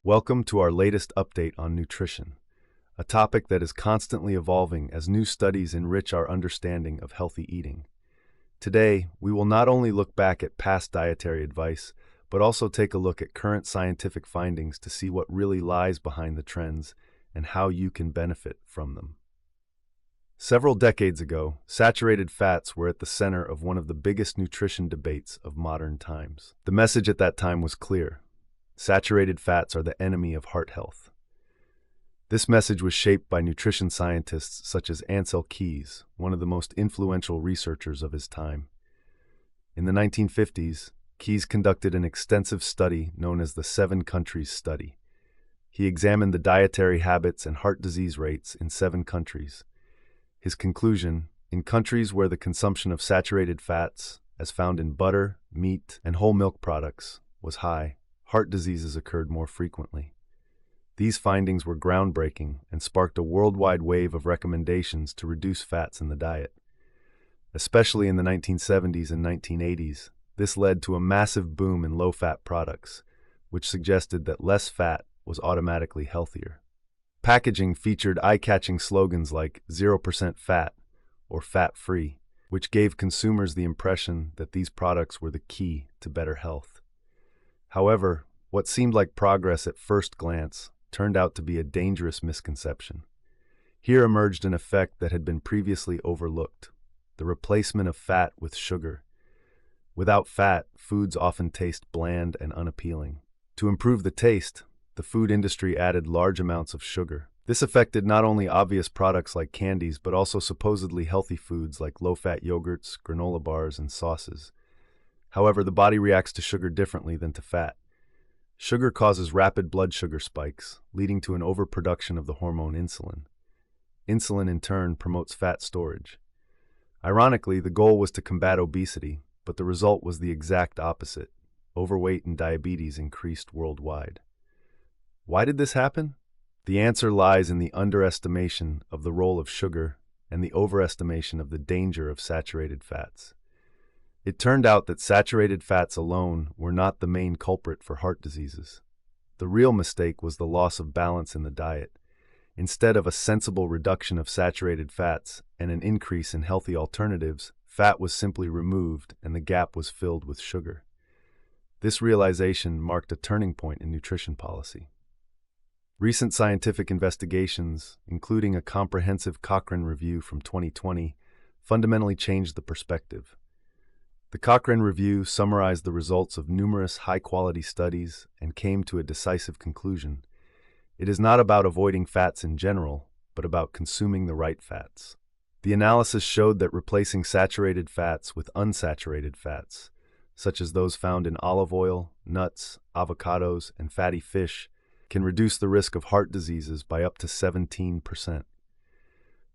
Welcome to our latest update on nutrition, a topic that is constantly evolving as new studies enrich our understanding of healthy eating. Today, we will not only look back at past dietary advice, but also take a look at current scientific findings to see what really lies behind the trends and how you can benefit from them. Several decades ago, saturated fats were at the center of one of the biggest nutrition debates of modern times. The message at that time was clear: saturated fats are the enemy of heart health. This message was shaped by nutrition scientists such as Ancel Keys, one of the most influential researchers of his time. In the 1950s, Keys conducted an extensive study known as the 7 Countries Study. He examined the dietary habits and heart disease rates in 7 countries. His conclusion: in countries where the consumption of saturated fats, as found in butter, meat, and whole milk products, was high, heart diseases occurred more frequently. These findings were groundbreaking and sparked a worldwide wave of recommendations to reduce fats in the diet. Especially in the 1970s and 1980s, this led to a massive boom in low-fat products, which suggested that less fat was automatically healthier. Packaging featured eye-catching slogans like 0% fat or fat-free, which gave consumers the impression that these products were the key to better health. However, what seemed like progress at first glance turned out to be a dangerous misconception. Here emerged an effect that had been previously overlooked: the replacement of fat with sugar. Without fat, foods often taste bland and unappealing. To improve the taste, the food industry added large amounts of sugar. This affected not only obvious products like candies, but also supposedly healthy foods like low-fat yogurts, granola bars, and sauces. However, the body reacts to sugar differently than to fat. Sugar causes rapid blood sugar spikes, leading to an overproduction of the hormone insulin. Insulin, in turn, promotes fat storage. Ironically, the goal was to combat obesity, but the result was the exact opposite. Overweight and diabetes increased worldwide. Why did this happen? The answer lies in the underestimation of the role of sugar and the overestimation of the danger of saturated fats. It turned out that saturated fats alone were not the main culprit for heart diseases. The real mistake was the loss of balance in the diet. Instead of a sensible reduction of saturated fats and an increase in healthy alternatives, fat was simply removed and the gap was filled with sugar. This realization marked a turning point in nutrition policy. Recent scientific investigations, including a comprehensive Cochrane review from 2020, fundamentally changed the perspective. The Cochrane review summarized the results of numerous high-quality studies and came to a decisive conclusion. It is not about avoiding fats in general, but about consuming the right fats. The analysis showed that replacing saturated fats with unsaturated fats, such as those found in olive oil, nuts, avocados, and fatty fish, can reduce the risk of heart diseases by up to 17%.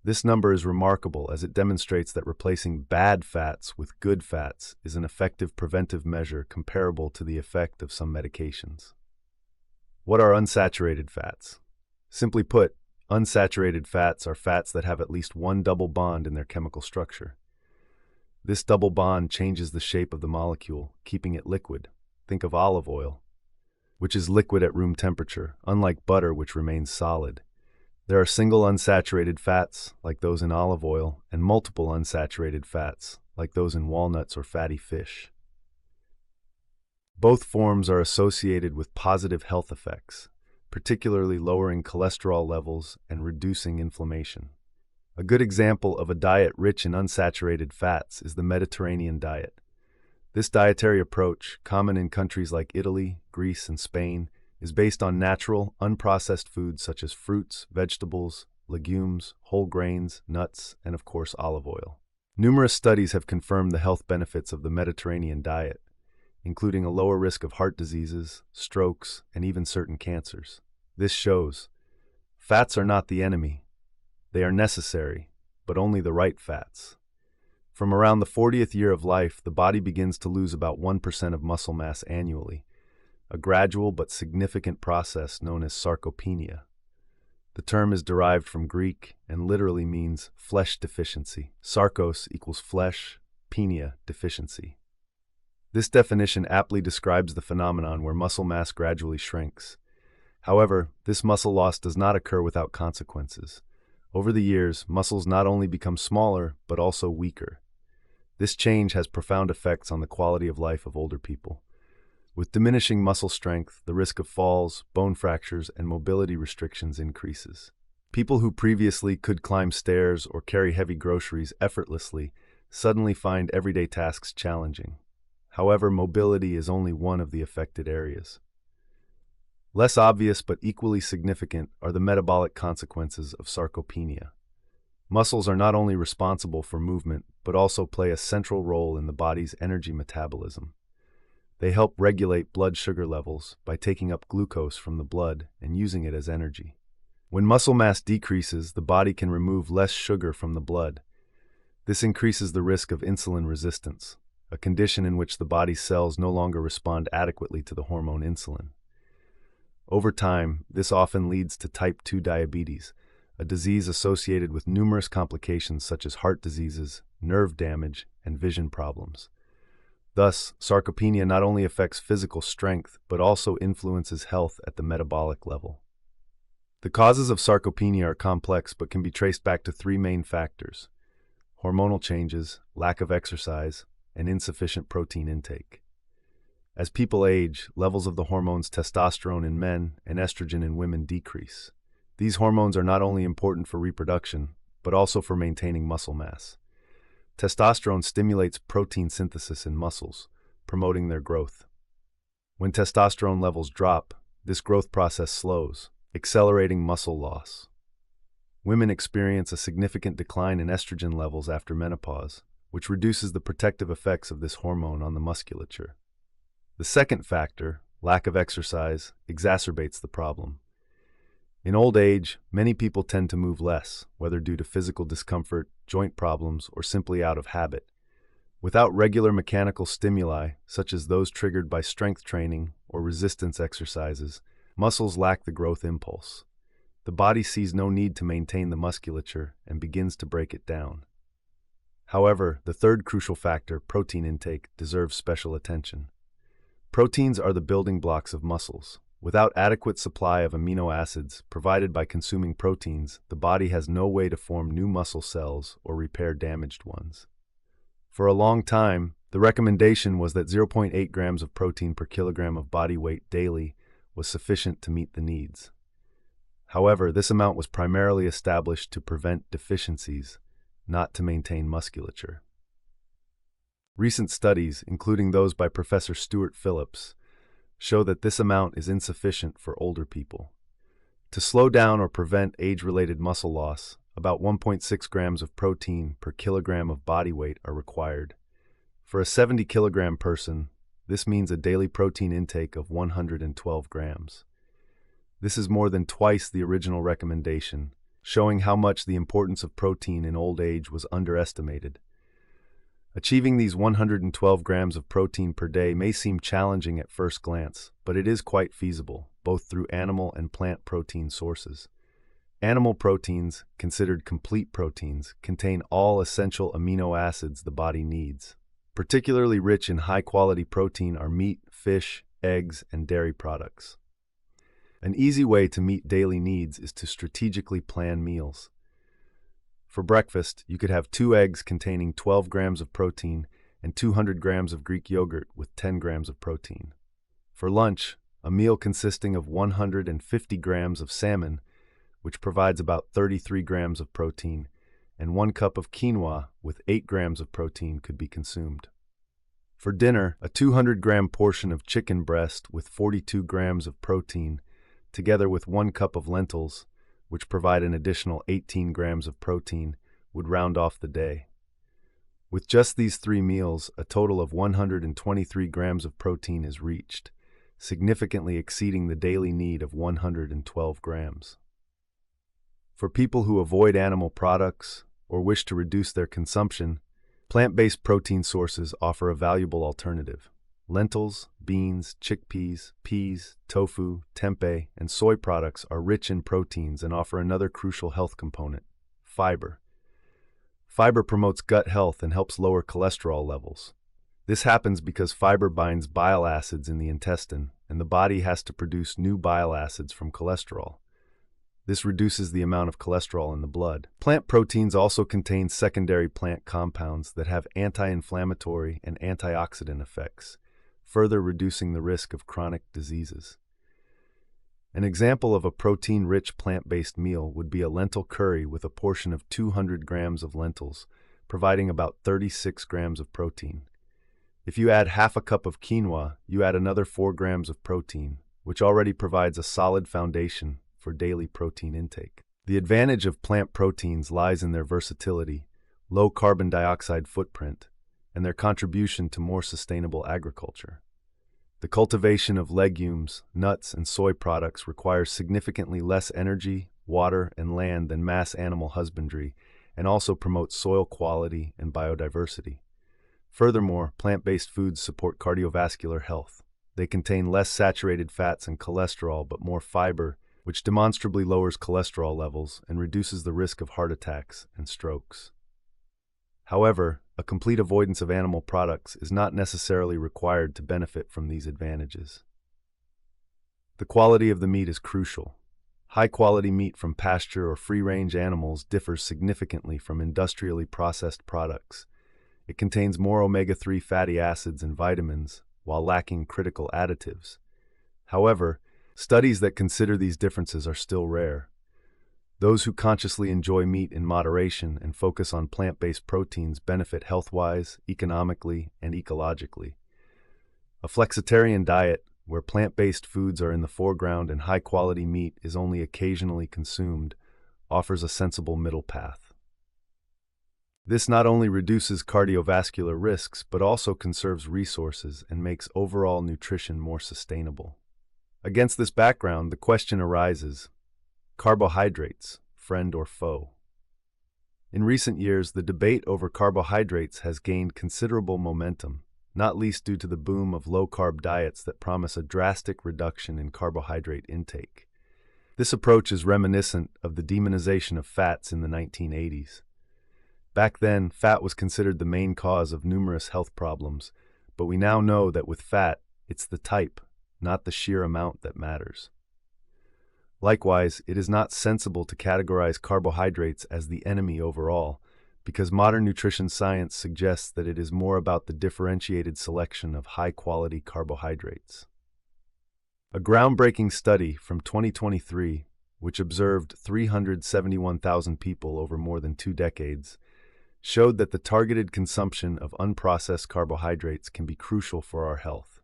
This number is remarkable as it demonstrates that replacing bad fats with good fats is an effective preventive measure comparable to the effect of some medications. What are unsaturated fats? Simply put, unsaturated fats are fats that have at least one double bond in their chemical structure. This double bond changes the shape of the molecule, keeping it liquid. Think of olive oil, which is liquid at room temperature, unlike butter, which remains solid. There are single unsaturated fats, like those in olive oil, and multiple unsaturated fats, like those in walnuts or fatty fish. Both forms are associated with positive health effects, particularly lowering cholesterol levels and reducing inflammation. A good example of a diet rich in unsaturated fats is the Mediterranean diet. This dietary approach, common in countries like Italy, Greece, and Spain, is based on natural, unprocessed foods such as fruits, vegetables, legumes, whole grains, nuts, and of course olive oil. Numerous studies have confirmed the health benefits of the Mediterranean diet, including a lower risk of heart diseases, strokes, and even certain cancers. This shows fats are not the enemy. They are necessary, but only the right fats. From around the 40th year of life, the body begins to lose about 1% of muscle mass annually, a gradual but significant process known as sarcopenia. The term is derived from Greek and literally means flesh deficiency. Sarkos equals flesh, penia, deficiency. This definition aptly describes the phenomenon where muscle mass gradually shrinks. However, this muscle loss does not occur without consequences. Over the years, muscles not only become smaller, but also weaker. This change has profound effects on the quality of life of older people. With diminishing muscle strength, the risk of falls, bone fractures, and mobility restrictions increases. People who previously could climb stairs or carry heavy groceries effortlessly suddenly find everyday tasks challenging. However, mobility is only one of the affected areas. Less obvious but equally significant are the metabolic consequences of sarcopenia. Muscles are not only responsible for movement, but also play a central role in the body's energy metabolism. They help regulate blood sugar levels by taking up glucose from the blood and using it as energy. When muscle mass decreases, the body can remove less sugar from the blood. This increases the risk of insulin resistance, a condition in which the body's cells no longer respond adequately to the hormone insulin. Over time, this often leads to type 2 diabetes, a disease associated with numerous complications such as heart diseases, nerve damage, and vision problems. Thus, sarcopenia not only affects physical strength, but also influences health at the metabolic level. The causes of sarcopenia are complex but can be traced back to three main factors: hormonal changes, lack of exercise, and insufficient protein intake. As people age, levels of the hormones testosterone in men and estrogen in women decrease. These hormones are not only important for reproduction, but also for maintaining muscle mass. Testosterone stimulates protein synthesis in muscles, promoting their growth. When testosterone levels drop, this growth process slows, accelerating muscle loss. Women experience a significant decline in estrogen levels after menopause, which reduces the protective effects of this hormone on the musculature. The second factor, lack of exercise, exacerbates the problem. In old age, many people tend to move less, whether due to physical discomfort, joint problems, or simply out of habit. Without regular mechanical stimuli, such as those triggered by strength training or resistance exercises, muscles lack the growth impulse. The body sees no need to maintain the musculature and begins to break it down. However, the third crucial factor, protein intake, deserves special attention. Proteins are the building blocks of muscles. Without adequate supply of amino acids provided by consuming proteins, the body has no way to form new muscle cells or repair damaged ones. For a long time, the recommendation was that 0.8 grams of protein per kilogram of body weight daily was sufficient to meet the needs. However, this amount was primarily established to prevent deficiencies, not to maintain musculature. Recent studies, including those by Professor Stuart Phillips, show that this amount is insufficient for older people. To slow down or prevent age-related muscle loss, about 1.6 grams of protein per kilogram of body weight are required. For a 70-kilogram person, this means a daily protein intake of 112 grams. This is more than twice the original recommendation, showing how much the importance of protein in old age was underestimated. Achieving these 112 grams of protein per day may seem challenging at first glance, but it is quite feasible, both through animal and plant protein sources. Animal proteins, considered complete proteins, contain all essential amino acids the body needs. Particularly rich in high-quality protein are meat, fish, eggs, and dairy products. An easy way to meet daily needs is to strategically plan meals. For breakfast, you could have 2 eggs containing 12 grams of protein and 200 grams of Greek yogurt with 10 grams of protein. For lunch, a meal consisting of 150 grams of salmon, which provides about 33 grams of protein, and 1 cup of quinoa with 8 grams of protein could be consumed. For dinner, a 200-gram portion of chicken breast with 42 grams of protein, together with 1 cup of lentils, which provide an additional 18 grams of protein, would round off the day. With just these 3 meals, a total of 123 grams of protein is reached, significantly exceeding the daily need of 112 grams. For people who avoid animal products or wish to reduce their consumption, plant-based protein sources offer a valuable alternative. Lentils, beans, chickpeas, peas, tofu, tempeh, and soy products are rich in proteins and offer another crucial health component: fiber. Fiber promotes gut health and helps lower cholesterol levels. This happens because fiber binds bile acids in the intestine and the body has to produce new bile acids from cholesterol. This reduces the amount of cholesterol in the blood. Plant proteins also contain secondary plant compounds that have anti-inflammatory and antioxidant effects, further reducing the risk of chronic diseases. An example of a protein-rich plant-based meal would be a lentil curry with a portion of 200 grams of lentils, providing about 36 grams of protein. If you add half a cup of quinoa, you add another 4 grams of protein, which already provides a solid foundation for daily protein intake. The advantage of plant proteins lies in their versatility, low carbon dioxide footprint, and their contribution to more sustainable agriculture. The cultivation of legumes, nuts, and soy products requires significantly less energy, water, and land than mass animal husbandry, and also promotes soil quality and biodiversity. Furthermore, plant-based foods support cardiovascular health. They contain less saturated fats and cholesterol, but more fiber, which demonstrably lowers cholesterol levels and reduces the risk of heart attacks and strokes. However, a complete avoidance of animal products is not necessarily required to benefit from these advantages. The quality of the meat is crucial. High-quality meat from pasture or free-range animals differs significantly from industrially processed products. It contains more omega-3 fatty acids and vitamins, while lacking critical additives. However, studies that consider these differences are still rare. Those who consciously enjoy meat in moderation and focus on plant-based proteins benefit health-wise, economically, and ecologically. A flexitarian diet, where plant-based foods are in the foreground and high-quality meat is only occasionally consumed, offers a sensible middle path. This not only reduces cardiovascular risks, but also conserves resources and makes overall nutrition more sustainable. Against this background, the question arises: carbohydrates, friend or foe? In recent years, the debate over carbohydrates has gained considerable momentum, not least due to the boom of low-carb diets that promise a drastic reduction in carbohydrate intake. This approach is reminiscent of the demonization of fats in the 1980s. Back then, fat was considered the main cause of numerous health problems, but we now know that with fat, it's the type, not the sheer amount that matters. Likewise, it is not sensible to categorize carbohydrates as the enemy overall, because modern nutrition science suggests that it is more about the differentiated selection of high-quality carbohydrates. A groundbreaking study from 2023, which observed 371,000 people over more than 2 decades, showed that the targeted consumption of unprocessed carbohydrates can be crucial for our health.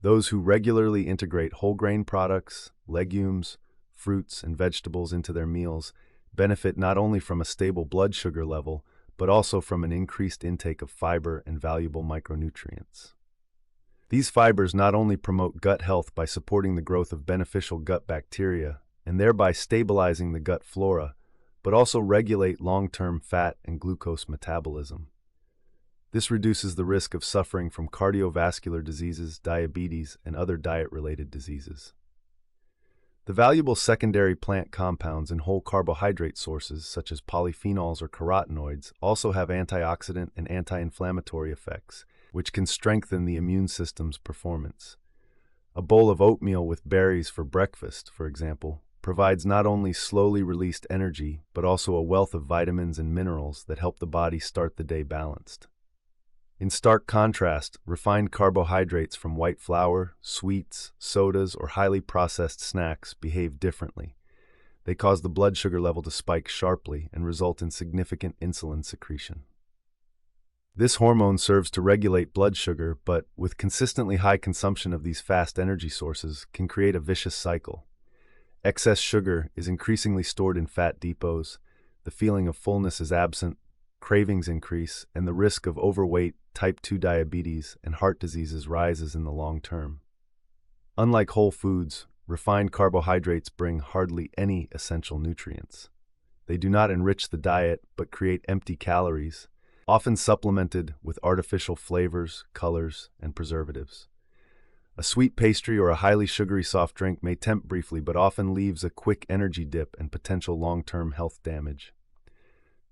Those who regularly integrate whole grain products, legumes, fruits, and vegetables into their meals benefit not only from a stable blood sugar level, but also from an increased intake of fiber and valuable micronutrients. These fibers not only promote gut health by supporting the growth of beneficial gut bacteria and thereby stabilizing the gut flora, but also regulate long-term fat and glucose metabolism. This reduces the risk of suffering from cardiovascular diseases, diabetes, and other diet-related diseases. The valuable secondary plant compounds in whole carbohydrate sources, such as polyphenols or carotenoids, also have antioxidant and anti-inflammatory effects, which can strengthen the immune system's performance. A bowl of oatmeal with berries for breakfast, for example, provides not only slowly released energy, but also a wealth of vitamins and minerals that help the body start the day balanced. In stark contrast, refined carbohydrates from white flour, sweets, sodas, or highly processed snacks behave differently. They cause the blood sugar level to spike sharply and result in significant insulin secretion. This hormone serves to regulate blood sugar, but with consistently high consumption of these fast energy sources can create a vicious cycle. Excess sugar is increasingly stored in fat depots, the feeling of fullness is absent, cravings increase, and the risk of overweight, type 2 diabetes, and heart diseases rises in the long term. Unlike whole foods, refined carbohydrates bring hardly any essential nutrients. They do not enrich the diet, but create empty calories, often supplemented with artificial flavors, colors, and preservatives. A sweet pastry or a highly sugary soft drink may tempt briefly, but often leaves a quick energy dip and potential long-term health damage.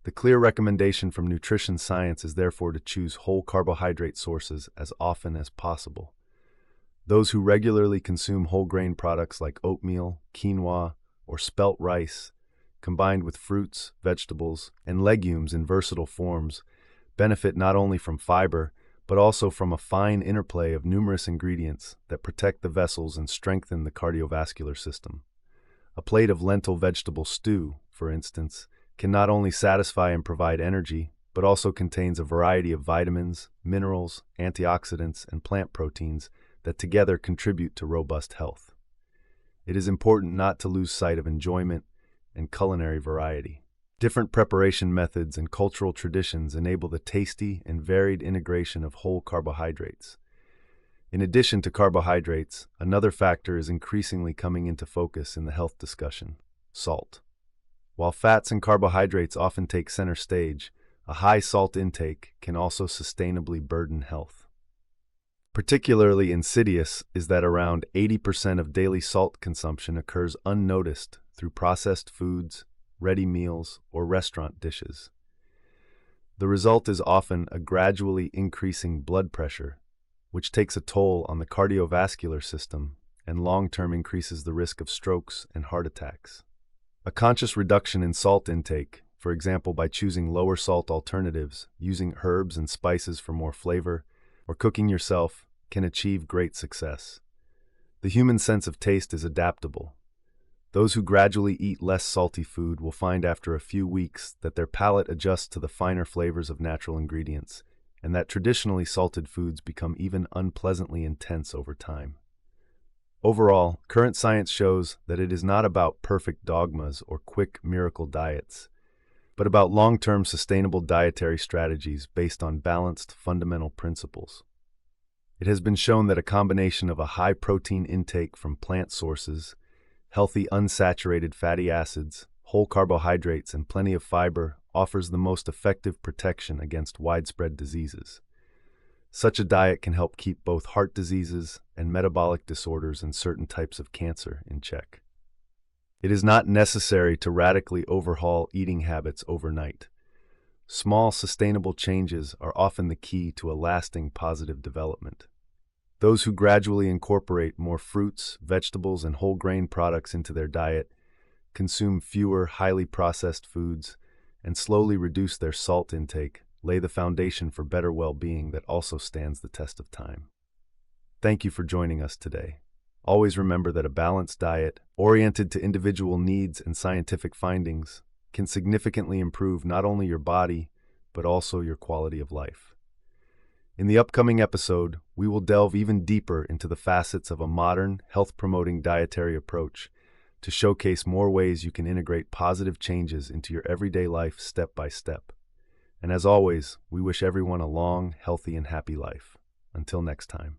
The clear recommendation from nutrition science is therefore to choose whole carbohydrate sources as often as possible. Those who regularly consume whole grain products like oatmeal, quinoa, or spelt rice, combined with fruits, vegetables, and legumes in versatile forms, benefit not only from fiber, but also from a fine interplay of numerous ingredients that protect the vessels and strengthen the cardiovascular system. A plate of lentil vegetable stew, for instance, can not only satisfy and provide energy, but also contains a variety of vitamins, minerals, antioxidants, and plant proteins that together contribute to robust health. It is important not to lose sight of enjoyment and culinary variety. Different preparation methods and cultural traditions enable the tasty and varied integration of whole carbohydrates. In addition to carbohydrates, another factor is increasingly coming into focus in the health discussion: salt. While fats and carbohydrates often take center stage, a high salt intake can also sustainably burden health. Particularly insidious is that around 80% of daily salt consumption occurs unnoticed through processed foods, ready meals, or restaurant dishes. The result is often a gradually increasing blood pressure, which takes a toll on the cardiovascular system and long-term increases the risk of strokes and heart attacks. A conscious reduction in salt intake, for example by choosing lower salt alternatives, using herbs and spices for more flavor, or cooking yourself, can achieve great success. The human sense of taste is adaptable. Those who gradually eat less salty food will find after a few weeks that their palate adjusts to the finer flavors of natural ingredients, and that traditionally salted foods become even unpleasantly intense over time. Overall, current science shows that it is not about perfect dogmas or quick miracle diets, but about long-term sustainable dietary strategies based on balanced fundamental principles. It has been shown that a combination of a high protein intake from plant sources, healthy unsaturated fatty acids, whole carbohydrates, and plenty of fiber offers the most effective protection against widespread diseases. Such a diet can help keep both heart diseases and metabolic disorders and certain types of cancer in check. It is not necessary to radically overhaul eating habits overnight. Small, sustainable changes are often the key to a lasting positive development. Those who gradually incorporate more fruits, vegetables, and whole grain products into their diet, consume fewer highly processed foods, and slowly reduce their salt intake lay the foundation for better well-being that also stands the test of time. Thank you for joining us today. Always remember that a balanced diet, oriented to individual needs and scientific findings, can significantly improve not only your body, but also your quality of life. In the upcoming episode, we will delve even deeper into the facets of a modern, health-promoting dietary approach to showcase more ways you can integrate positive changes into your everyday life step by step. And as always, we wish everyone a long, healthy, and happy life. Until next time.